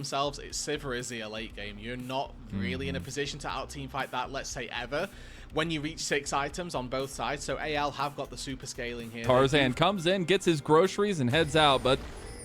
themselves, it's Sivir is a late game. You're not really in a position to out-team fight that, let's say, ever, when you reach 6 items on both sides. So AL have got the super scaling here. Tarzan comes in, gets his groceries, and heads out, but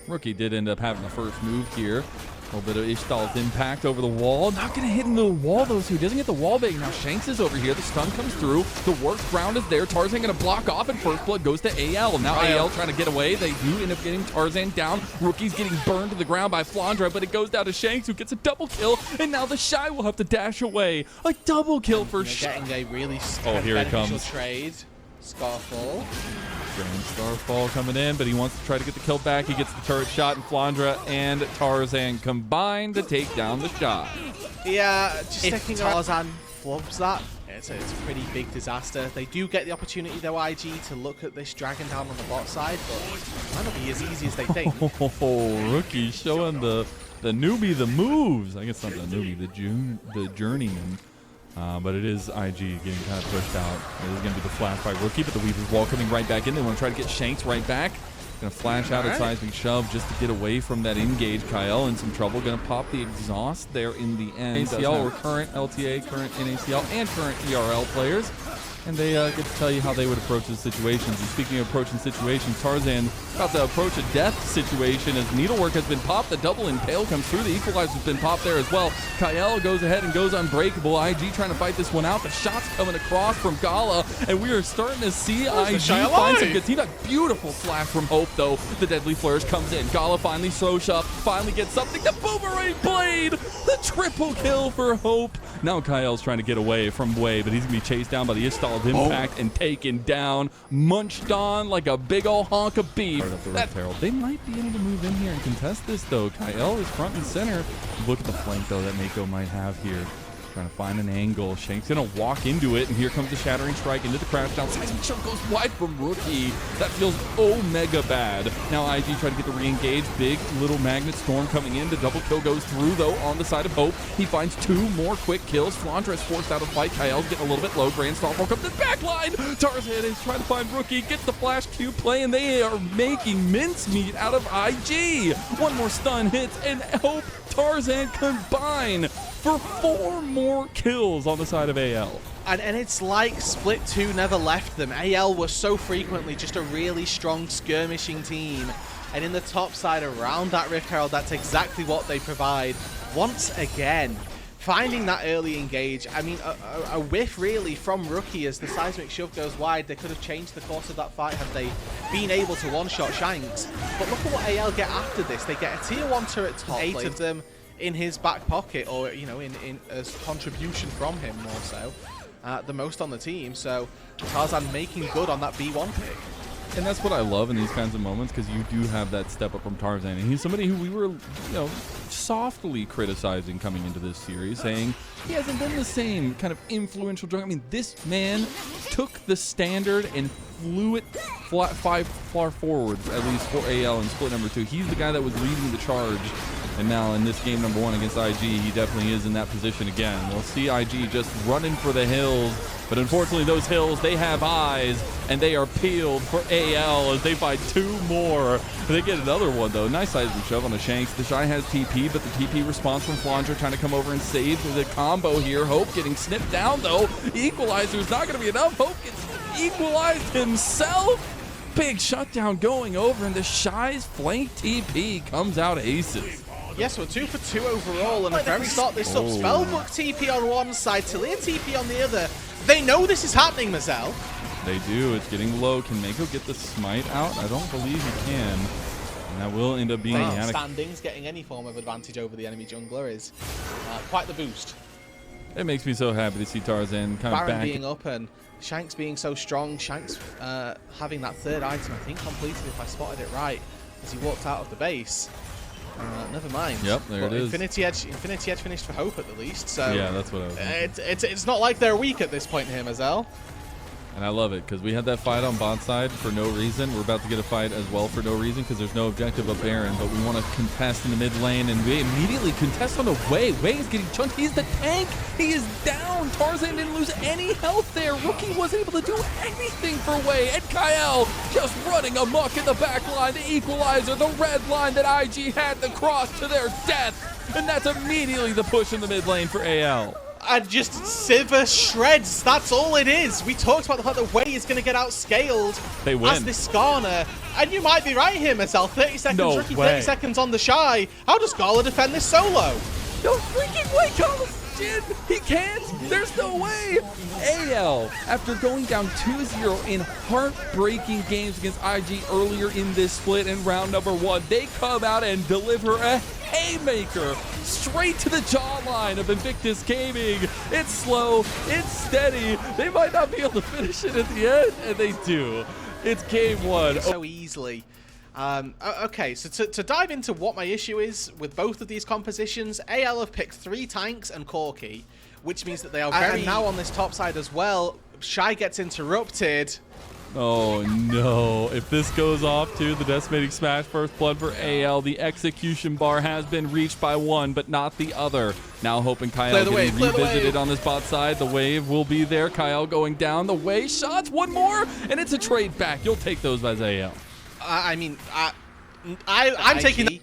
Rookie did end up having the first move here. A little bit of Ishtal's impact over the wall. Not going to hit into the wall, though, so he doesn't get the wall bait. Now Shanks is over here. The stun comes through. The work round is there. Tarzan going to block off, and first blood goes to AL. Now AL trying to get away. They do end up getting Tarzan down. Rookie's getting burned to the ground by Flandra, but it goes down to Shanks, who gets a double kill, and now the Shy will have to dash away. A double kill for Shy. Getting a really here it comes. trade. Scarfall. Grand Starfall coming in, but he wants to try to get the kill back. He gets the turret shot, and Flandra and Tarzan combine to take down the Shy. Yeah, just if Tarzan flubs that, it's a pretty big disaster. They do get the opportunity, though, IG, to look at this dragon down on the bot side, but it might not be as easy as they think. Rookie showing the newbie the moves. I guess not the newbie, the journeyman. But it is IG getting kind of pushed out. It is going to be the flash by Rookie, but the Weaver's Wall coming right back in. They want to try to get Shanks right back. Going to flash out at Seismic Shove just to get away from that engage. Kyle in some trouble. Going to pop the exhaust there in the end. ACL or current LTA, current NACL, and current ERL players. And they get to tell you how they would approach the situations. And speaking of approaching situations, Tarzan about to approach a death situation as Needlework has been popped. The double impale comes through. The equalizer's been popped there as well. Kyle goes ahead and goes unbreakable. IG trying to fight this one out. The shots coming across from Gala, and we are starting to see IG find some good team. A beautiful flash from Hope, though. The deadly flourish comes in. Gala finally throws up, finally gets something. The boomerang blade! The triple kill for Hope. Now Kyle's trying to get away from Way, but he's going to be chased down by the Ishtal impact and taken down, munched on like a big old honk of beef. They might be able to move in here and contest this, though. Kyle is front and center. Look at the flank, though, that Mako might have here. Trying to find an angle. Shank's going to walk into it, and here comes the Shattering Strike into the crash down. Seismic Shove goes wide from Rookie. That feels mega bad. Now IG trying to get the re-engage. Big little Magnet Storm coming in. The double kill goes through, though, on the side of Hope. He finds 2 more quick kills. Flandra is forced out of fight. Kyle's getting a little bit low. Grand Starfall comes in back line. Tarzan is trying to find Rookie. Gets the flash Q play, and they are making mincemeat out of IG. 1 more stun hits, and Hope, Tarzan combine for 4 more kills on the side of AL. And it's like Split 2 never left them. AL was so frequently just a really strong skirmishing team. And in the top side around that Rift Herald, that's exactly what they provide. Once again, finding that early engage. I mean, a whiff really from Rookie as the Seismic Shove goes wide. They could have changed the course of that fight had they been able to one-shot Shanks. But look at what AL get after this. They get a tier 1 turret top 8 of them in his back pocket, or in as contribution from him more so, the most on the team. So Tarzan making good on that B1 pick. And that's what I love in these kinds of moments, because you do have that step up from Tarzan, and he's somebody who we were, softly criticizing coming into this series, saying he hasn't been the same kind of influential jungle. I mean, this man took the standard and flew it 5 far forward, at least for AL in split number 2. He's the guy that was leading the charge. And now in this game number 1 against IG, he definitely is in that position again. We'll see IG just running for the hills, but unfortunately those hills, they have eyes, and they are peeled for AL as they find 2 more. They get another one, though. Nice Seismic Shove on the Shanks. The Shy has TP, but the TP response from Flandra trying to come over and save the combo here. Hope getting snipped down, though. Equalizer's not going to be enough. Hope gets equalized himself. Big shutdown going over, and the Shy's flank TP comes out aces. Yes, we're 2 for 2 overall, and a very start this up. Spellbook TP on one side, Talia TP on the other. They know this is happening, Mazel. They do. It's getting low. Can Mako get the smite out? I don't believe he can. And that will end up being standings. Getting any form of advantage over the enemy jungler is quite the boost. It makes me so happy to see Tarzan kind of back. Being up and Shanks being so strong. Shanks having that 3rd item, I think, completed, if I spotted it right, as he walked out of the base. Never mind. Yep, there it is. Infinity Edge finished for Hope at the least. So yeah, that's what I was thinking. It's not like they're weak at this point here, Mazel. And I love it, because we had that fight on bot side for no reason. We're about to get a fight as well for no reason, because there's no objective up Baron, but we want to contest in the mid lane, and we immediately contest on the Way. Way is getting chunked. He's the tank. He is down. Tarzan didn't lose any health there. Rookie wasn't able to do anything for Way, and Kyle just running amok in the back line. The equalizer, the red line that IG had to cross to their death. and that's immediately the push in the mid lane for AL. And just Sivir shreds. That's all it is. We talked about the fact that Wei is going to get outscaled They win. as this Skarner. And you might be right here, Marcel. 30 seconds, No rookie, way. 30 seconds on the Shy. How does Gala defend this solo? No freaking way, Jin! He can't! There's no way! AL, after going down 2-0 in heartbreaking games against IG earlier in this split in round number 1, they come out and deliver a haymaker straight to the jawline of Invictus Gaming. It's slow, it's steady. They might not be able to finish it at the end, and they do. It's game 1. So easily. Okay, so to dive into what my issue is with both of these compositions, AL have picked 3 tanks and Corki, which means that they are very... And now on this top side as well, Shy gets interrupted. Oh no, if this goes off to the decimating smash first blood for AL, the execution bar has been reached by one, but not the other. Now hoping Kyle getting revisited on this bot side. The wave will be there. Kyle going down. The way shots, one more, and it's a trade back. You'll take those as AL. I'm taking...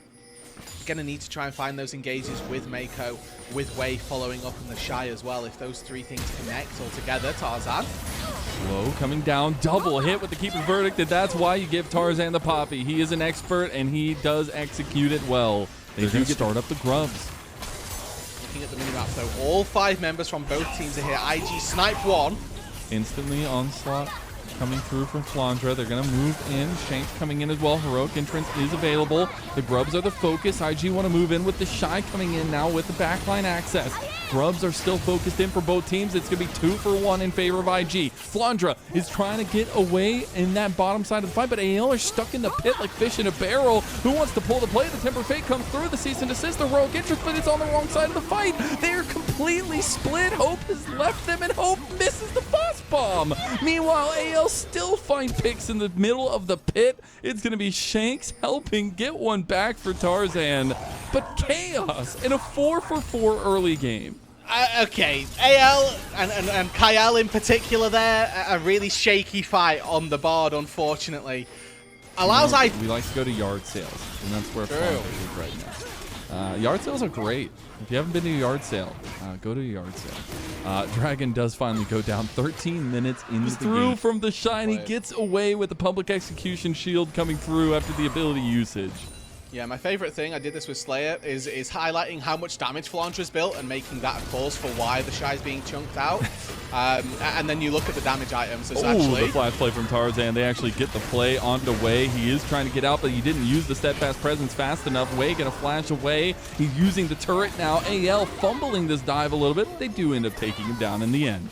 Gonna need to try and find those engages with Mako, with Wei following up in the Shy as well. If those 3 things connect all together, Tarzan. Slow coming down, double hit with the keeper's verdict, and that's why you give Tarzan the poppy. He is an expert, and he does execute it well. They do start up the grubs. Looking at the minimap though, all 5 members from both teams are here. IG snipe 1. Instantly onslaught coming through from Flandra. They're going to move in. Shanks coming in as well. Heroic entrance is available. The Grubs are the focus. IG want to move in with the Shy coming in now with the backline access. Grubs are still focused in for both teams. It's going to be 2 for 1 in favor of IG. Flandra is trying to get away in that bottom side of the fight, but AL are stuck in the pit like fish in a barrel. Who wants to pull the play? The Temper Fate comes through. The cease and desist. The Heroic entrance, but it's on the wrong side of the fight. They are completely split. Hope has left them, and Hope misses the boss bomb. Meanwhile, AL still find picks in the middle of the pit. It's going to be Shanks helping get one back for Tarzan, but chaos in a 4 for 4 early game. Okay, AL and Kyle in particular there, a really shaky fight on the board, unfortunately. Allows We like to go to yard sales, and that's where Flanders is right now. Yard sales are great. If you haven't been to a yard sale, go to a yard sale. Dragon does finally go down 13 minutes into the game. From the Shiny, gets away with the public execution shield coming through after the ability usage. Yeah, my favorite thing, I did this with Slayer, is highlighting how much damage Flandra's built and making that a cause for why the Shy's being chunked out. And then you look at the damage items. It's actually... the flash play from Tarzan. They actually get the play onto Wei. He is trying to get out, but he didn't use the steadfast presence fast enough. Wei gonna flash away. He's using the turret now. AL fumbling this dive a little bit. They do end up taking him down in the end.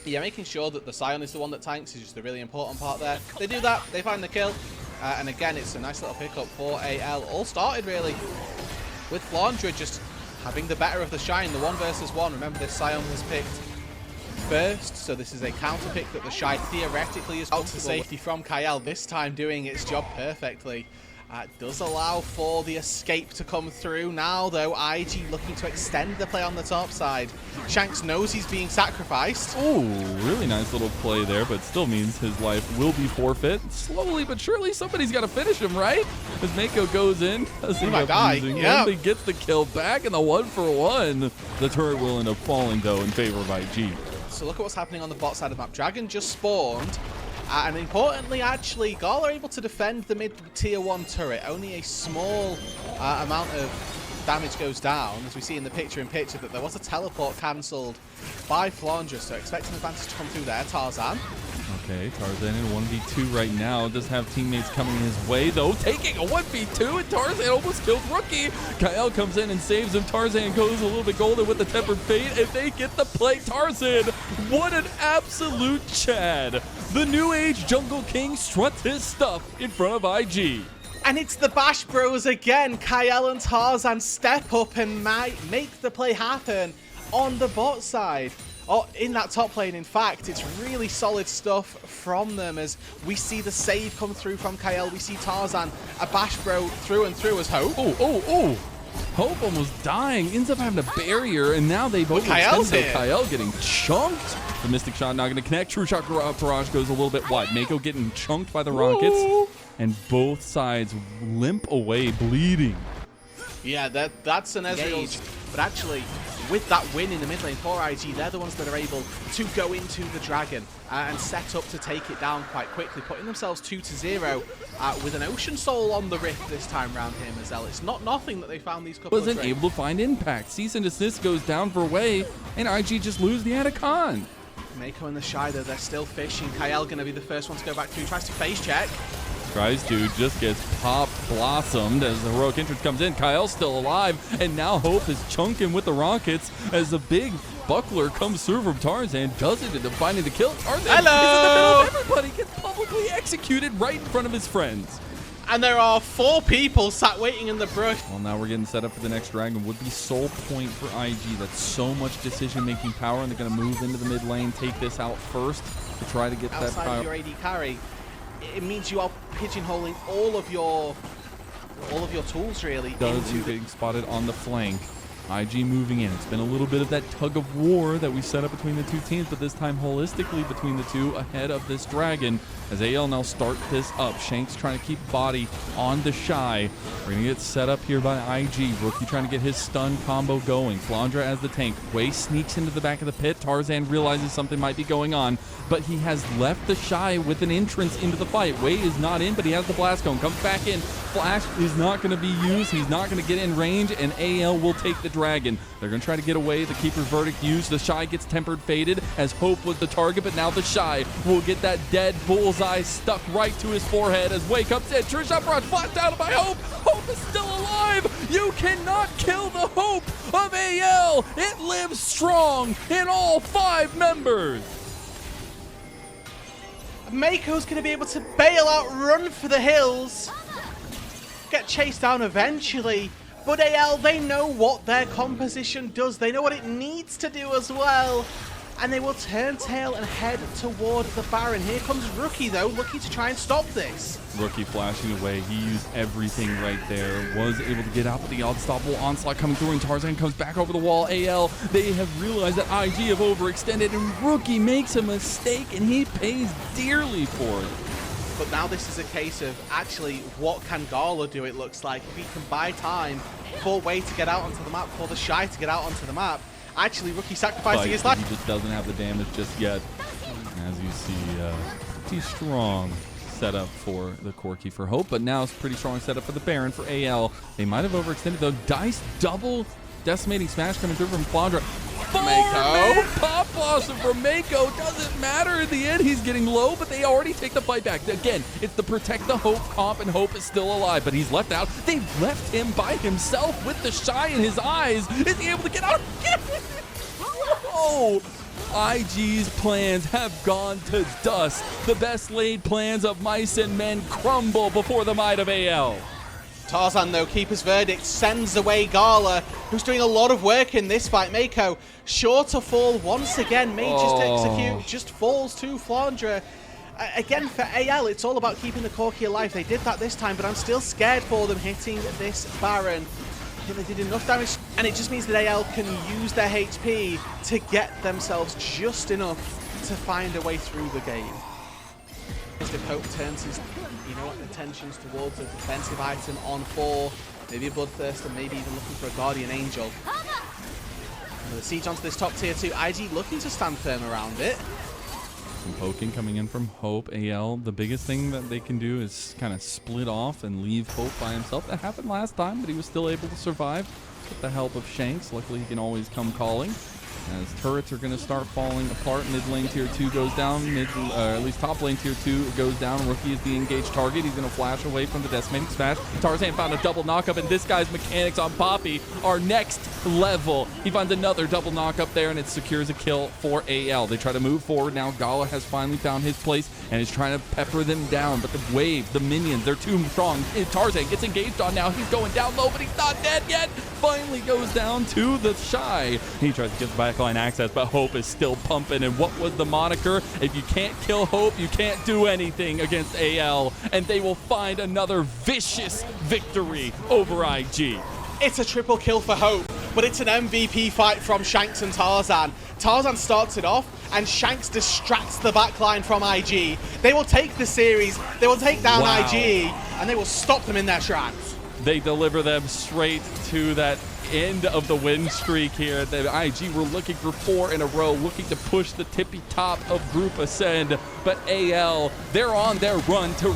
Yeah, making sure that the Scion is the one that tanks is just a really important part there. They do that. They find the kill. And again, it's a nice little pickup for AL. All started, really, with Flandra just having the better of the Shine, the 1 versus 1. Remember, this Scion was picked first, so this is a counter pick that the Shy theoretically is out to safety from Kyle, this time doing its job perfectly. Does allow for the escape to come through. Now, though, IG looking to extend the play on the top side. Shanks knows he's being sacrificed. Oh, really nice little play there, but still means his life will be forfeit. Slowly but surely, somebody's got to finish him, right? As Mako goes in, does end up losing. Yeah. He gets the kill back in the 1 for 1. The turret will end up falling, though, in favor of IG. So look at what's happening on the bot side of the map. Dragon just spawned. And importantly, actually, Gala are able to defend the mid-tier 1 turret. Only a small amount of damage goes down, as we see in the picture-in-picture that there was a teleport cancelled by Flandra, so expect an advantage to come through there. Tarzan. Okay, Tarzan in 1v2 right now. Does have teammates coming his way, though. Taking a 1v2, and Tarzan almost killed Rookie. Kyle comes in and saves him. Tarzan goes a little bit golden with the Tempered Fate, and they get the play. Tarzan, what an absolute Chad. The New Age Jungle King struts his stuff in front of IG. And it's the Bash Bros again. Kyle and Tarzan step up and might make the play happen on the bot side. Oh, in that top lane, in fact, it's really solid stuff from them as we see the save come through from Kyle. We see Tarzan, a Bash Bro through and through as Hope. Oh. Hope almost dying, ends up having a barrier, and now they've Kyle's here. Kyle getting chunked. The Mystic Shot not going to connect. True Shot Barrage goes a little bit wide. Mako getting chunked by the Rockets, and both sides limp away, bleeding. Yeah, that's an Ezreal's. But actually, with that win in the mid lane for IG, they're the ones that are able to go into the Dragon and set up to take it down quite quickly, putting themselves 2-0 with an Ocean Soul on the Rift this time round here, Mazel. It's not nothing that they found these couple Wasn't able to find impact. Cease and desist goes down for Way, and IG just lose the Atacon. Mako and the Shy, though, they're still fishing. Kyle going to be the first one to go back through, tries to face check. Tries to, just gets pop blossomed as the heroic entrance comes in. Kyle's still alive, and now Hope is chunking with the rockets as the big buckler comes through from Tarzan, does it, into finding the kill. Tarzan is in the middle of everybody, gets publicly executed right in front of his friends. And there are 4 people sat waiting in the brush. Well, now we're getting set up for the next dragon. Would be soul point for IG. That's so much decision-making power, and they're going to move into the mid lane, take this out first to try to get that power. Outside of your AD carry, it means you are pigeonholing all of your tools really. Into getting spotted on the flank. IG moving in. It's been a little bit of that tug of war that we set up between the two teams, but this time holistically between the two ahead of this dragon. As AL now start this up. Shanks trying to keep body on the Shy. We're going to get set up here by IG. Rookie trying to get his stun combo going. Flandra as the tank. Way sneaks into the back of the pit. Tarzan realizes something might be going on, but he has left the Shy with an entrance into the fight. Way is not in, but he has the blast cone. Comes back in. Flash is not going to be used. He's not going to get in range, and AL will take the dragon. They're going to try to get away. The Keeper's Verdict used. The Shy gets tempered faded as Hope was the target, but now the Shy will get that dead bullseye stuck right to his forehead as Way comes in. Trish Uprock flashed out by Hope. Hope is still alive. You cannot kill the Hope of AL. It lives strong in all 5 members. Mako's going to be able to bail out, run for the hills, get chased down eventually. But AL, they know what their composition does. They know what it needs to do as well. And they will turn tail and head toward the Baron. Here comes Rookie, though, looking to try and stop this. Rookie flashing away. He used everything right there. Was able to get out with the unstoppable onslaught coming through, and Tarzan comes back over the wall. AL, they have realized that IG have overextended, and Rookie makes a mistake, and he pays dearly for it. But now this is a case of actually what can Gala do, it looks like. If he can buy time for Way to get out onto the map, for the Shy to get out onto the map. Actually, Rookie sacrificing his life. He just doesn't have the damage just yet. As you see, pretty strong setup for the Corki for Hope, but now it's pretty strong setup for the Baron for AL. They might have overextended though. Dice double decimating smash coming through from Flandra. Mako. Pop blossom from Mako. Doesn't matter in the end. He's getting low, but they already take the fight back. Again, it's the protect the Hope comp, and Hope is still alive, but he's left out. They've left him by himself with the Shy in his eyes. Is he able to get out? Whoa! IG's plans have gone to dust. The best laid plans of mice and men crumble before the might of AL. Tarzan, though, Keeper's Verdict sends away Gala, who's doing a lot of work in this fight. Mako, sure to fall once again. May just execute, just falls to Flandra. Again, for AL, it's all about keeping the Corki alive. They did that this time, but I'm still scared for them hitting this Baron. I think they did enough damage, and it just means that AL can use their HP to get themselves just enough to find a way through the game. If Hope turns his attentions towards a defensive item on 4, maybe a Bloodthirst, and maybe even looking for a Guardian Angel. And the siege onto this top tier 2, IG looking to stand firm around it. Some poking coming in from Hope. AL, the biggest thing that they can do is kind of split off and leave Hope by himself. That happened last time, but he was still able to survive with the help of Shanks. Luckily, he can always come calling. As turrets are going to start falling apart, mid lane tier 2 goes down, at least top lane tier 2 goes down. Rookie is the engaged target. He's going to flash away from the decimating smash. Tarzan found a double knockup, and this guy's mechanics on Poppy are next level. He finds another double knockup there, and it secures a kill for AL. They try to move forward now. Gala has finally found his place and is trying to pepper them down, but the wave, the minions, they're too strong. Tarzan gets engaged on now. He's going down low, but he's not dead yet. Finally goes down to the Shy. He tries to get the backline access, but Hope is still pumping. And what was the moniker? If you can't kill Hope, you can't do anything against AL. And they will find another vicious victory over IG. It's a triple kill for Hope, but it's an MVP fight from Shanks and Tarzan. Tarzan starts it off, and Shanks distracts the backline from IG. They will take the series, they will take down IG, and they will stop them in their tracks. they deliver them straight to that end of the win streak here. The IG were looking for 4 in a row, looking to push the tippy top of Group Ascend, but AL, they're on their run to